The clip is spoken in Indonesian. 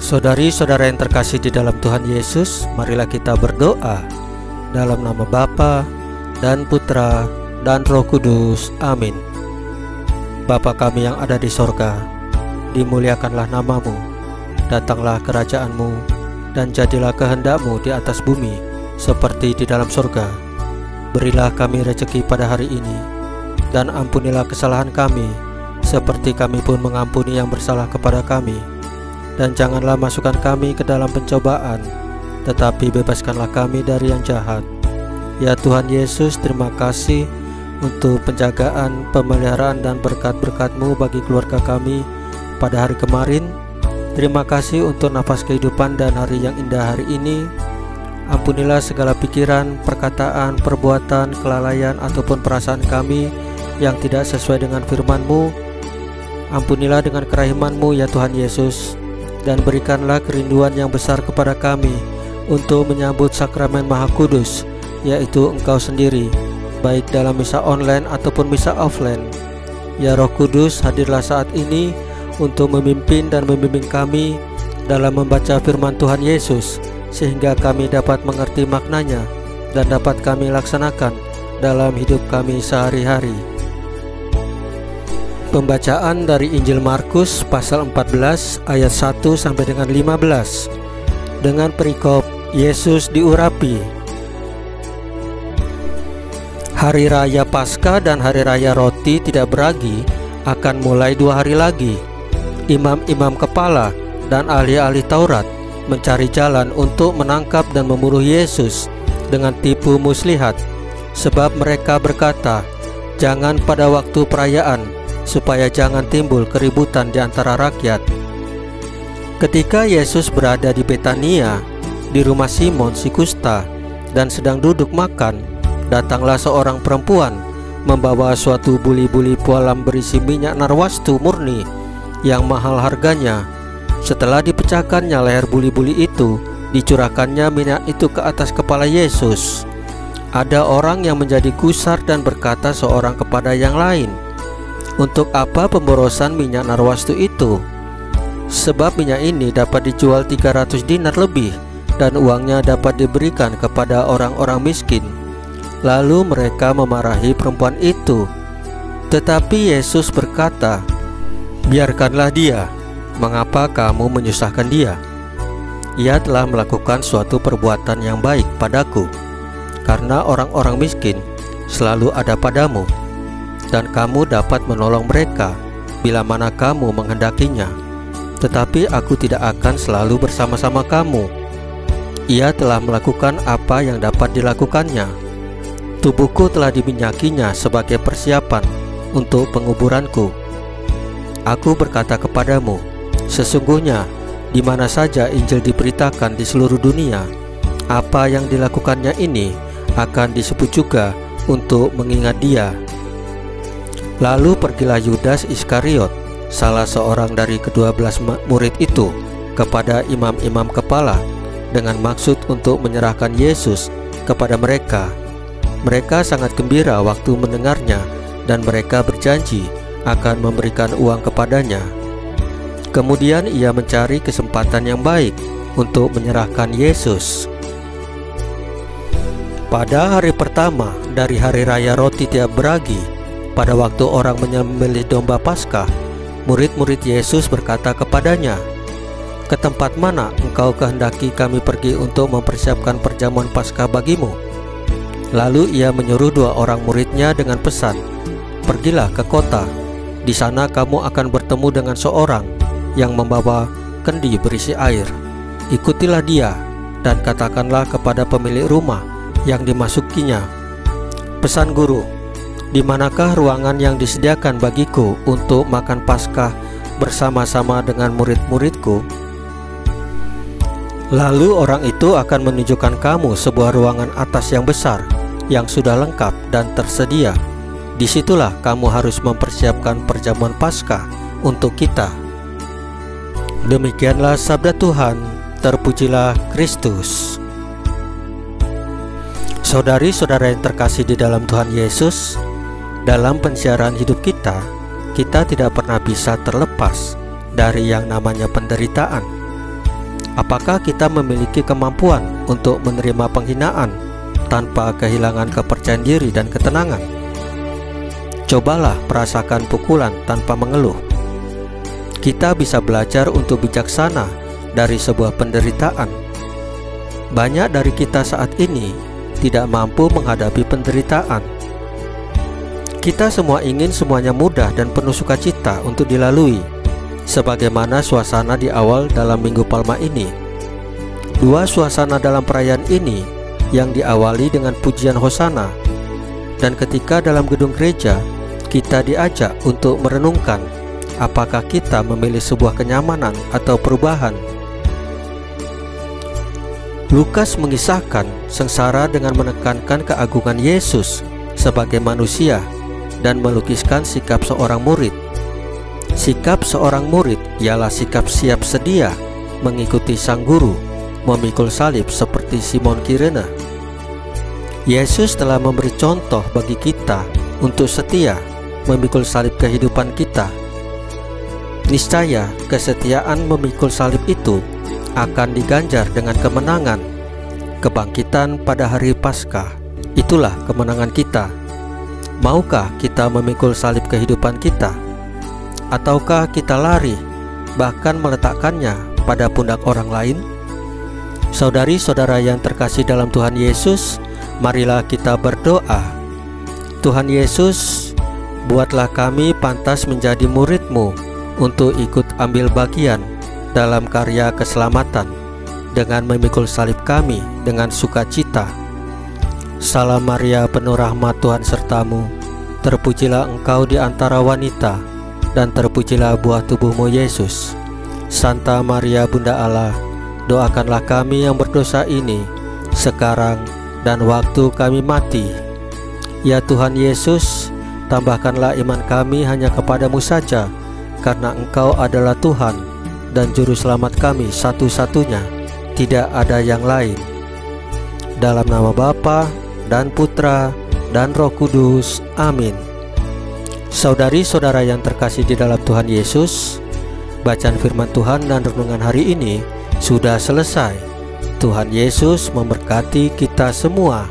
Saudari-saudara yang terkasih di dalam Tuhan Yesus, marilah kita berdoa dalam nama Bapa dan Putra dan Roh Kudus. Amin. Bapa kami yang ada di sorga, dimuliakanlah namamu, datanglah kerajaan-Mu, dan jadilah kehendak-Mu di atas bumi seperti di dalam sorga. Berilah kami rezeki pada hari ini, dan ampunilah kesalahan kami, seperti kami pun mengampuni yang bersalah kepada kami. Dan janganlah masukkan kami ke dalam pencobaan, tetapi bebaskanlah kami dari yang jahat. Ya Tuhan Yesus, terima kasih untuk penjagaan, pemeliharaan, dan berkat-berkat-Mu bagi keluarga kami pada hari kemarin. Terima kasih untuk nafas kehidupan dan hari yang indah hari ini. Ampunilah segala pikiran, perkataan, perbuatan, kelalaian, ataupun perasaan kami yang tidak sesuai dengan firman-Mu. Ampunilah dengan kerahiman-Mu ya Tuhan Yesus, dan berikanlah kerinduan yang besar kepada kami untuk menyambut sakramen Maha Kudus, yaitu Engkau sendiri, baik dalam misa online ataupun misa offline. Ya Roh Kudus, hadirlah saat ini untuk memimpin dan membimbing kami dalam membaca firman Tuhan Yesus, sehingga kami dapat mengerti maknanya dan dapat kami laksanakan dalam hidup kami sehari-hari. Pembacaan dari Injil Markus pasal 14 ayat 1 sampai dengan 15 dengan perikop Yesus diurapi. Hari raya Paskah dan hari raya roti tidak beragi akan mulai 2 hari lagi. Imam-imam kepala dan ahli-ahli Taurat mencari jalan untuk menangkap dan membunuh Yesus dengan tipu muslihat, sebab mereka berkata, "Jangan pada waktu perayaan, supaya jangan timbul keributan di antara rakyat." Ketika Yesus berada di Betania, di rumah Simon si kusta, dan sedang duduk makan, datanglah seorang perempuan membawa suatu buli-buli pualam berisi minyak narwastu murni yang mahal harganya. Setelah dipecahkannya leher buli-buli itu, dicurahkannya minyak itu ke atas kepala Yesus. Ada orang yang menjadi gusar dan berkata seorang kepada yang lain, "Untuk apa pemborosan minyak narwastu itu? Sebab minyak ini dapat dijual 300 dinar lebih, dan uangnya dapat diberikan kepada orang-orang miskin." Lalu mereka memarahi perempuan itu. Tetapi Yesus berkata, "Biarkanlah dia. Mengapa kamu menyusahkan dia? Ia telah melakukan suatu perbuatan yang baik padaku, karena orang-orang miskin selalu ada padamu, dan kamu dapat menolong mereka bila mana kamu menghendakinya. Tetapi aku tidak akan selalu bersama-sama kamu. Ia telah melakukan apa yang dapat dilakukannya. Tubuhku telah diminyakinya sebagai persiapan untuk penguburanku. Aku berkata kepadamu, sesungguhnya di mana saja Injil diberitakan di seluruh dunia, apa yang dilakukannya ini akan disebut juga untuk mengingat dia." Lalu pergilah Yudas Iskariot, salah seorang dari ke-12 murid itu, kepada imam-imam kepala dengan maksud untuk menyerahkan Yesus kepada mereka. Mereka sangat gembira waktu mendengarnya, dan mereka berjanji akan memberikan uang kepadanya. Kemudian ia mencari kesempatan yang baik untuk menyerahkan Yesus. Pada hari pertama dari hari raya roti tidak beragi, pada waktu orang menyembelih domba Paskah, murid-murid Yesus berkata kepadanya, "Ke tempat mana engkau kehendaki kami pergi untuk mempersiapkan perjamuan Paskah bagimu?" Lalu ia menyuruh 2 orang muridnya dengan pesan, "Pergilah ke kota. Di sana kamu akan bertemu dengan seorang yang membawa kendi berisi air. Ikutilah dia dan katakanlah kepada pemilik rumah yang dimasukinya, 'Pesan Guru, di manakah ruangan yang disediakan bagiku untuk makan Paskah bersama-sama dengan murid-muridku?' Lalu orang itu akan menunjukkan kamu sebuah ruangan atas yang besar, yang sudah lengkap dan tersedia. Disitulah kamu harus mempersiapkan perjamuan Paskah untuk kita." Demikianlah sabda Tuhan. Terpujilah Kristus. Saudari-saudara yang terkasih di dalam Tuhan Yesus, dalam pensiaran hidup kita tidak pernah bisa terlepas dari yang namanya penderitaan. Apakah kita memiliki kemampuan untuk menerima penghinaan tanpa kehilangan kepercayaan diri dan ketenangan? Cobalah merasakan pukulan tanpa mengeluh. Kita bisa belajar untuk bijaksana dari sebuah penderitaan. Banyak dari kita saat ini tidak mampu menghadapi penderitaan. Kita semua ingin semuanya mudah dan penuh sukacita untuk dilalui, sebagaimana suasana di awal dalam Minggu Palma ini. Dua suasana dalam perayaan ini yang diawali dengan pujian Hosana, dan ketika dalam gedung gereja kita diajak untuk merenungkan apakah kita memilih sebuah kenyamanan atau perubahan. Lukas mengisahkan sengsara dengan menekankan keagungan Yesus sebagai manusia dan melukiskan sikap seorang murid. Sikap seorang murid ialah sikap siap sedia mengikuti sang guru, memikul salib seperti Simon Kirene. Yesus telah memberi contoh bagi kita untuk setia memikul salib kehidupan kita. Niscaya kesetiaan memikul salib itu akan diganjar dengan kemenangan, kebangkitan pada hari Paskah. Itulah kemenangan kita. Maukah kita memikul salib kehidupan kita? Ataukah kita lari, bahkan meletakkannya pada pundak orang lain? Saudari-saudara yang terkasih dalam Tuhan Yesus, marilah kita berdoa. Tuhan Yesus, buatlah kami pantas menjadi murid-Mu untuk ikut ambil bagian dalam karya keselamatan dengan memikul salib kami dengan sukacita. Salam Maria, penuh rahmat, Tuhan sertamu. Terpujilah engkau di antara wanita, dan terpujilah buah tubuhmu Yesus. Santa Maria Bunda Allah, doakanlah kami yang berdosa ini sekarang dan waktu kami mati. Ya Tuhan Yesus, tambahkanlah iman kami hanya kepadamu saja, karena Engkau adalah Tuhan dan Juru Selamat kami satu-satunya, tidak ada yang lain. Dalam nama Bapa dan Putra dan Roh Kudus. Amin. Saudari-saudara yang terkasih di dalam Tuhan Yesus, bacaan firman Tuhan dan renungan hari ini sudah selesai. Tuhan Yesus memberkati kita semua.